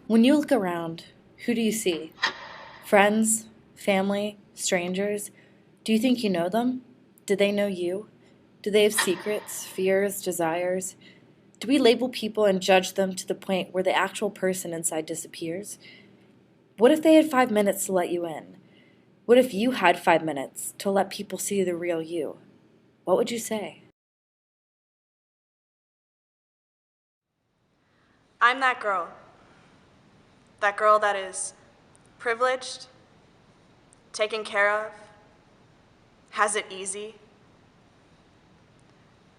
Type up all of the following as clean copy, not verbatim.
When you look around, who do you see? Friends, family, strangers? Do you think you know them? Do they know you? Do they have secrets, fears, desires? Do we label people and judge them to the point where the actual person inside disappears? What if they had 5 minutes to let you in? What if you had 5 minutes to let people see the real you? What would you say? I'm that girl. That girl that is privileged, taken care of, has it easy.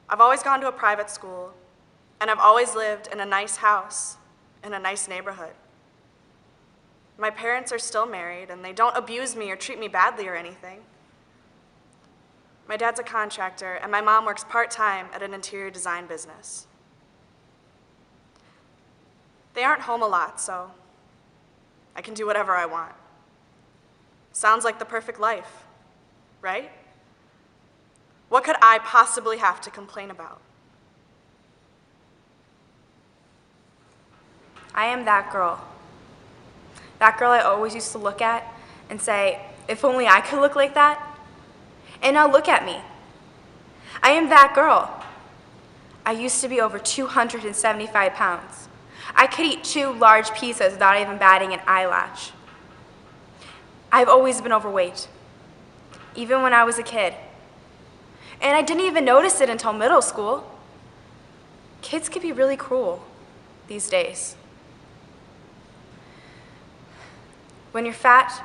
I've always gone to a private school, and I've always lived in a nice house in a nice neighborhood. My parents are still married, and they don't abuse me or treat me badly or anything. My dad's a contractor, and my mom works part-time at an interior design business. They aren't home a lot, so I can do whatever I want. Sounds like the perfect life, right? What could I possibly have to complain about? I am that girl. That girl I always used to look at and say, if only I could look like that. And now look at me. I am that girl. I used to be over 275 pounds. I could eat 2 large pizzas without even batting an eyelash. I've always been overweight, even when I was a kid. And I didn't even notice it until middle school. Kids can be really cruel these days. When you're fat,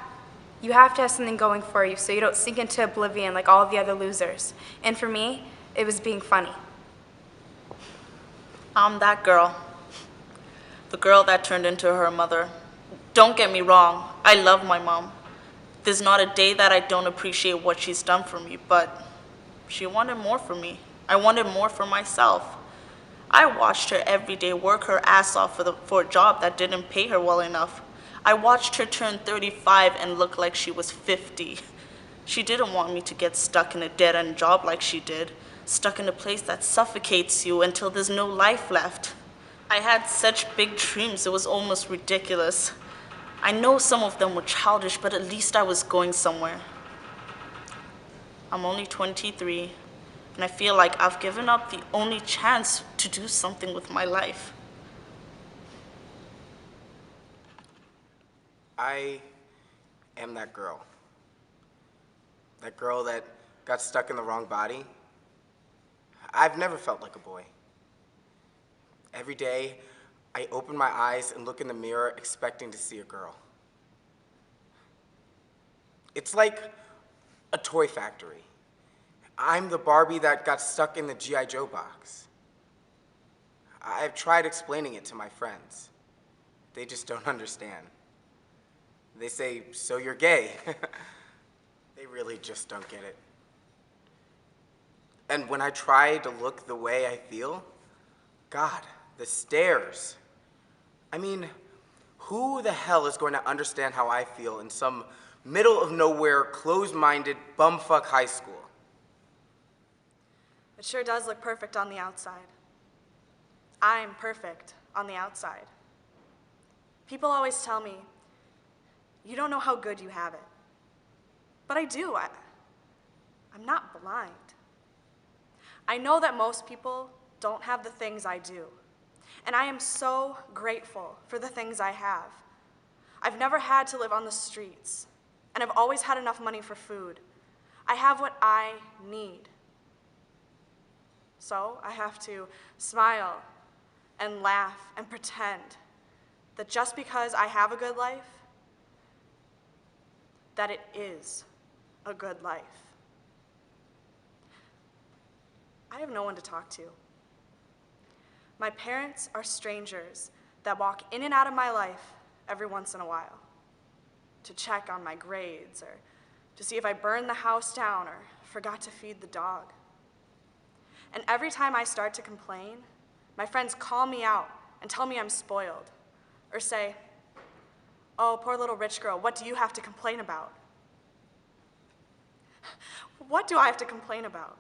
you have to have something going for you so you don't sink into oblivion like all the other losers. And for me, it was being funny. I'm that girl. The girl that turned into her mother. Don't get me wrong, I love my mom. There's not a day that I don't appreciate what she's done for me, but she wanted more for me. I wanted more for myself. I watched her every day work her ass off for a job that didn't pay her well enough. I watched her turn 35 and look like she was 50. She didn't want me to get stuck in a dead-end job like she did, stuck in a place that suffocates you until there's no life left. I had such big dreams, it was almost ridiculous. I know some of them were childish, but at least I was going somewhere. I'm only 23, and I feel like I've given up the only chance to do something with my life. I am that girl. That girl that got stuck in the wrong body. I've never felt like a boy. Every day, I open my eyes and look in the mirror expecting to see a girl. It's like a toy factory. I'm the Barbie that got stuck in the G.I. Joe box. I've tried explaining it to my friends. They just don't understand. They say, so you're gay. They really just don't get it. And when I try to look the way I feel, God, the stares. I mean, who the hell is going to understand how I feel in some middle of nowhere, closed-minded bumfuck high school? It sure does look perfect on the outside. I'm perfect on the outside. People always tell me, you don't know how good you have it. But I do. I'm not blind. I know that most people don't have the things I do. And I am so grateful for the things I have. I've never had to live on the streets, and I've always had enough money for food. I have what I need. So I have to smile and laugh and pretend that just because I have a good life, that it is a good life. I have no one to talk to. My parents are strangers that walk in and out of my life every once in a while to check on my grades or to see if I burned the house down or forgot to feed the dog. And every time I start to complain, my friends call me out and tell me I'm spoiled, or say, "Oh, poor little rich girl, what do you have to complain about?" What do I have to complain about?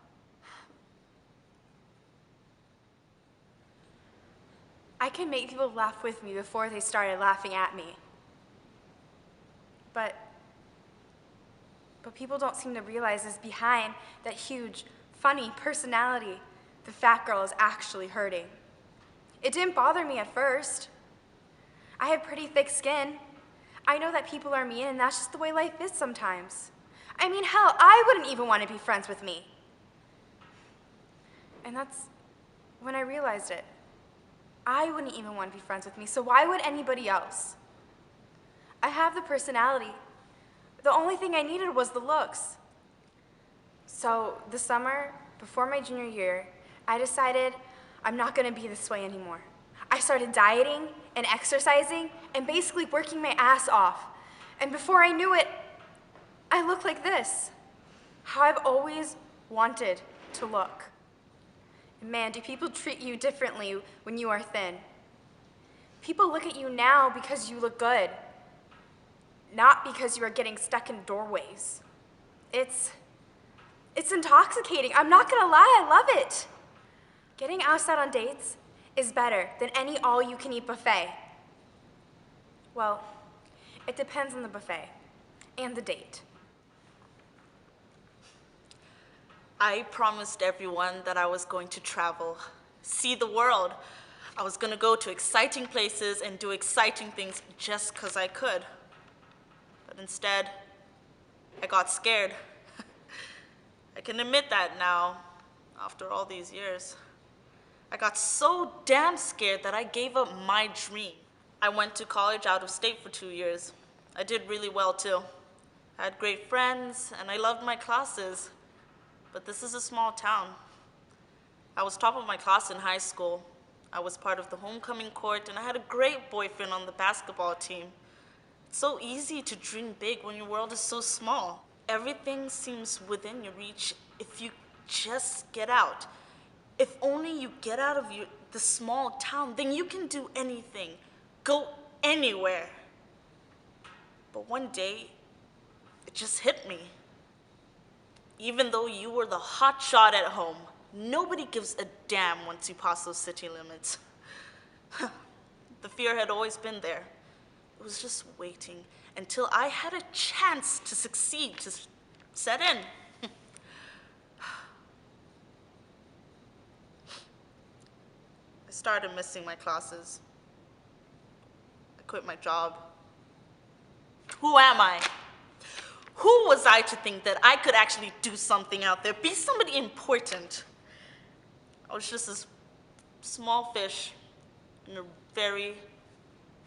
I can make people laugh with me before they started laughing at me. But people don't seem to realize is behind that huge, funny personality, the fat girl is actually hurting. It didn't bother me at first. I have pretty thick skin. I know that people are mean, and that's just the way life is sometimes. I mean, hell, I wouldn't even want to be friends with me. And that's when I realized it. I wouldn't even want to be friends with me, so why would anybody else? I have the personality. The only thing I needed was the looks. So this summer, before my junior year, I decided I'm not going to be this way anymore. I started dieting and exercising and basically working my ass off. And before I knew it, I look like this. How I've always wanted to look. And man, do people treat you differently when you are thin. People look at you now because you look good, not because you are getting stuck in doorways. It's intoxicating. I'm not gonna lie, I love it. Getting outside on dates is better than any all-you-can-eat buffet. Well, it depends on the buffet and the date. I promised everyone that I was going to travel, see the world. I was going to go to exciting places and do exciting things just because I could. But instead, I got scared. I can admit that now, after all these years. I got so damn scared that I gave up my dream. I went to college out of state for 2 years. I did really well too. I had great friends and I loved my classes. But this is a small town. I was top of my class in high school. I was part of the homecoming court and I had a great boyfriend on the basketball team. It's so easy to dream big when your world is so small. Everything seems within your reach if you just get out. If only you get out of the small town, then you can do anything, go anywhere. But one day, it just hit me. Even though you were the hot shot at home, nobody gives a damn once you pass those city limits. The fear had always been there. It was just waiting until I had a chance to succeed, to set in. I started missing my classes. I quit my job. Who am I? Who was I to think that I could actually do something out there, be somebody important? I was just this small fish in a very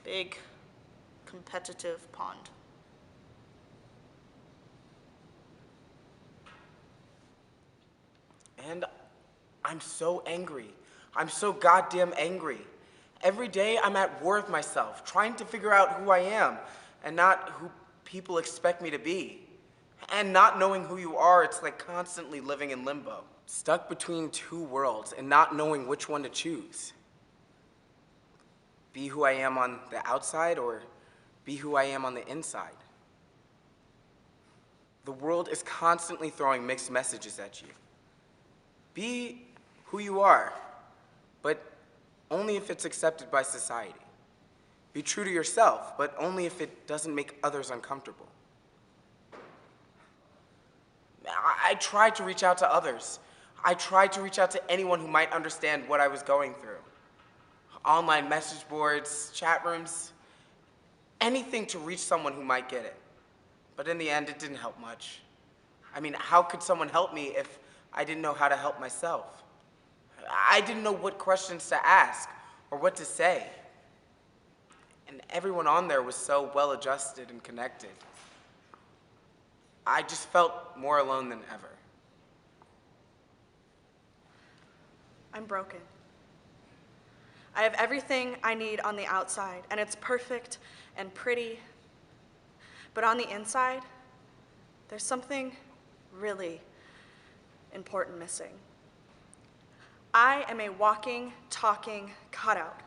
big, competitive pond. And I'm so angry. I'm so goddamn angry. Every day I'm at war with myself, trying to figure out who I am and not who people expect me to be. And not knowing who you are, it's like constantly living in limbo. Stuck between two worlds and not knowing which one to choose. Be who I am on the outside or be who I am on the inside. The world is constantly throwing mixed messages at you. Be who you are, but only if it's accepted by society. Be true to yourself, but only if it doesn't make others uncomfortable. I tried to reach out to others. I tried to reach out to anyone who might understand what I was going through. Online message boards, chat rooms, anything to reach someone who might get it. But in the end, it didn't help much. I mean, how could someone help me if I didn't know how to help myself? I didn't know what questions to ask or what to say. And everyone on there was so well-adjusted and connected. I just felt more alone than ever. I'm broken. I have everything I need on the outside, and it's perfect and pretty. But on the inside, there's something really important missing. I am a walking, talking cutout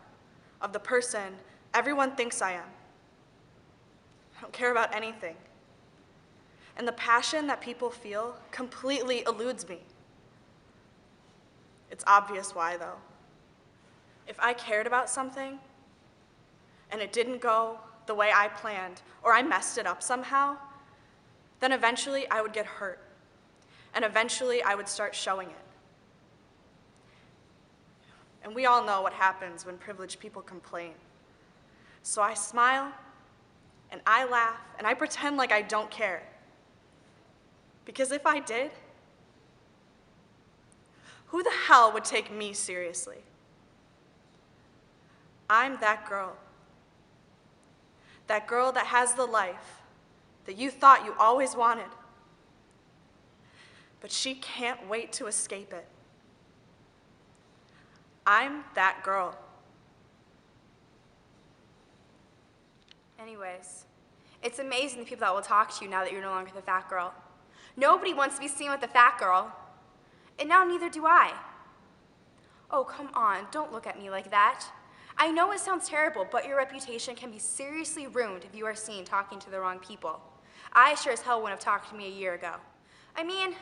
of the person everyone thinks I am. I don't care about anything. And the passion that people feel completely eludes me. It's obvious why, though. If I cared about something and it didn't go the way I planned, or I messed it up somehow, then eventually I would get hurt. And eventually I would start showing it. And we all know what happens when privileged people complain. So I smile, and I laugh, and I pretend like I don't care. Because if I did, who the hell would take me seriously? I'm that girl. That girl that has the life that you thought you always wanted. But she can't wait to escape it. I'm that girl. Anyways, it's amazing the people that will talk to you now that you're no longer the fat girl. Nobody wants to be seen with the fat girl. And now neither do I. Oh, come on, don't look at me like that. I know it sounds terrible, but your reputation can be seriously ruined if you are seen talking to the wrong people. I sure as hell wouldn't have talked to me a year ago. I mean,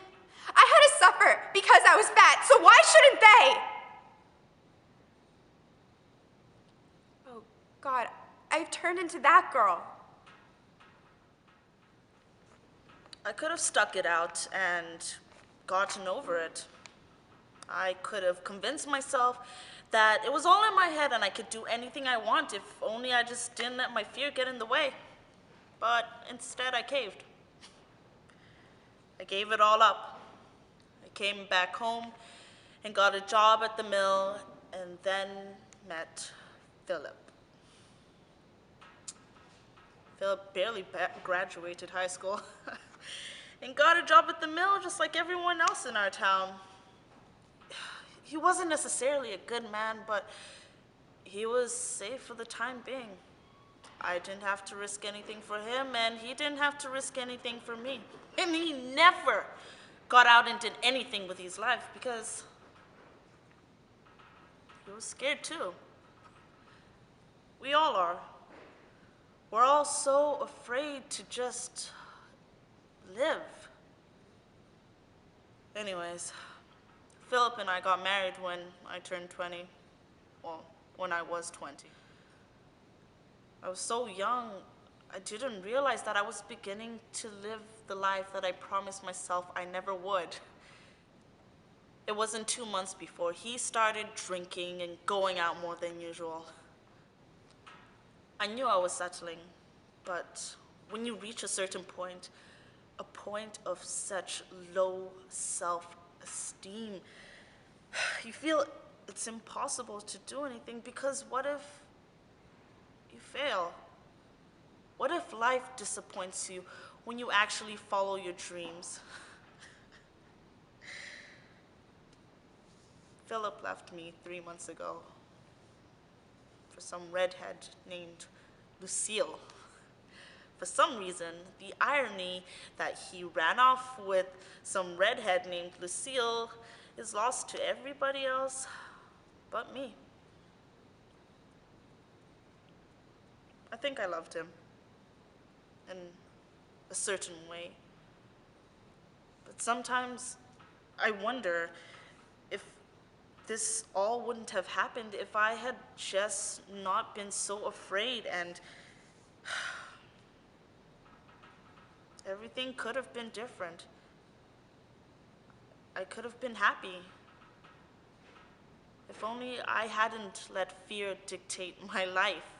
I had to suffer because I was fat, so why shouldn't they? Oh, God, I've turned into that girl. I could have stuck it out and gotten over it. I could have convinced myself that it was all in my head and I could do anything I want if only I just didn't let my fear get in the way. But instead I caved. I gave it all up. I came back home and got a job at the mill and then met Philip. Philip barely graduated high school and got a job at the mill just like everyone else in our town. He wasn't necessarily a good man, but he was safe for the time being. I didn't have to risk anything for him, and he didn't have to risk anything for me. And he never got out and did anything with his life because he was scared too. We all are. We're all so afraid to just live. Anyways, Philip and I got married when I turned 20. Well, when I was 20. I was so young, I didn't realize that I was beginning to live the life that I promised myself I never would. It wasn't 2 months before he started drinking and going out more than usual. I knew I was settling, but when you reach a certain point, a point of such low self-esteem, you feel it's impossible to do anything because what if you fail? What if life disappoints you when you actually follow your dreams? Philip left me 3 months ago for some redhead named Lucille. For some reason, the irony that he ran off with some redhead named Lucille is lost to everybody else but me. I think I loved him in a certain way. But sometimes I wonder if this all wouldn't have happened if I had just not been so afraid, and everything could have been different. I could have been happy. If only I hadn't let fear dictate my life.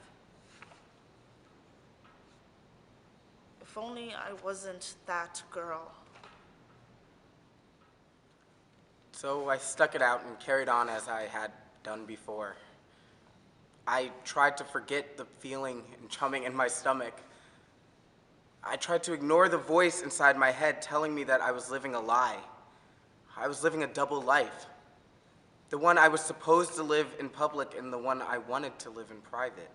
If only I wasn't that girl. So I stuck it out and carried on as I had done before. I tried to forget the feeling and chumming in my stomach. I tried to ignore the voice inside my head telling me that I was living a lie. I was living a double life. The one I was supposed to live in public and the one I wanted to live in private.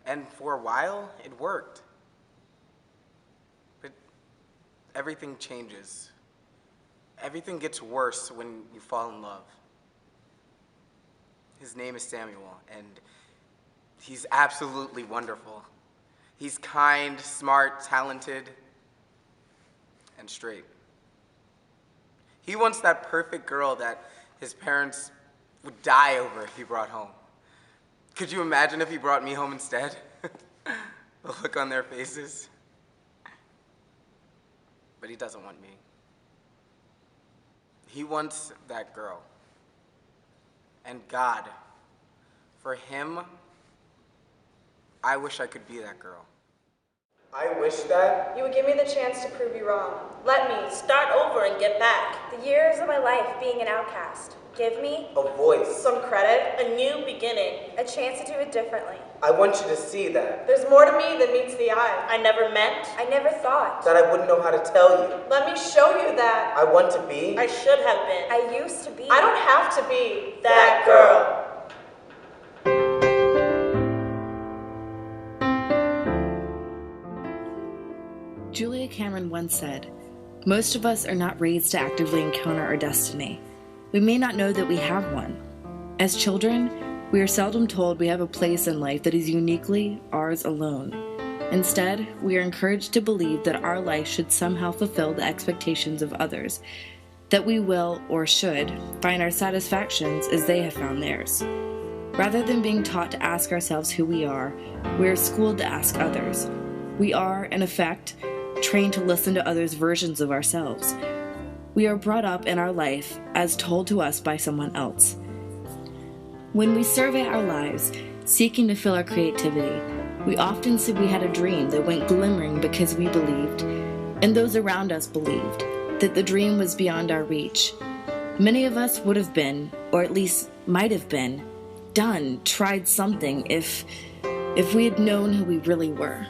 And for a while, it worked. But everything changes. Everything gets worse when you fall in love. His name is Samuel, and he's absolutely wonderful. He's kind, smart, talented, and straight. He wants that perfect girl that his parents would die over if he brought home. Could you imagine if he brought me home instead? The look on their faces. But he doesn't want me. He wants that girl. And God, for him, I wish I could be that girl. I wish that You would give me the chance to prove you wrong. Let me start over and get back. The years of my life being an outcast. Give me a voice. Some credit. A new beginning. a chance to do it differently. I want you to see that. There's more to me than meets the eye. I never meant. I never thought. That I wouldn't know how to tell you. Let me show you that. I want to be I should have been. I used to be. I don't have to be That girl. Julia Cameron once said, "Most of us are not raised to actively encounter our destiny. We may not know that we have one. As children, we are seldom told we have a place in life that is uniquely ours alone. Instead, we are encouraged to believe that our life should somehow fulfill the expectations of others, that we will, or should, find our satisfactions as they have found theirs. Rather than being taught to ask ourselves who we are schooled to ask others. We are, in effect, trained to listen to others' versions of ourselves. We are brought up in our life as told to us by someone else. When we survey our lives, seeking to fill our creativity, we often say we had a dream that went glimmering because we believed, and those around us believed, that the dream was beyond our reach. Many of us would have been, or at least might have been, tried something if we had known who we really were.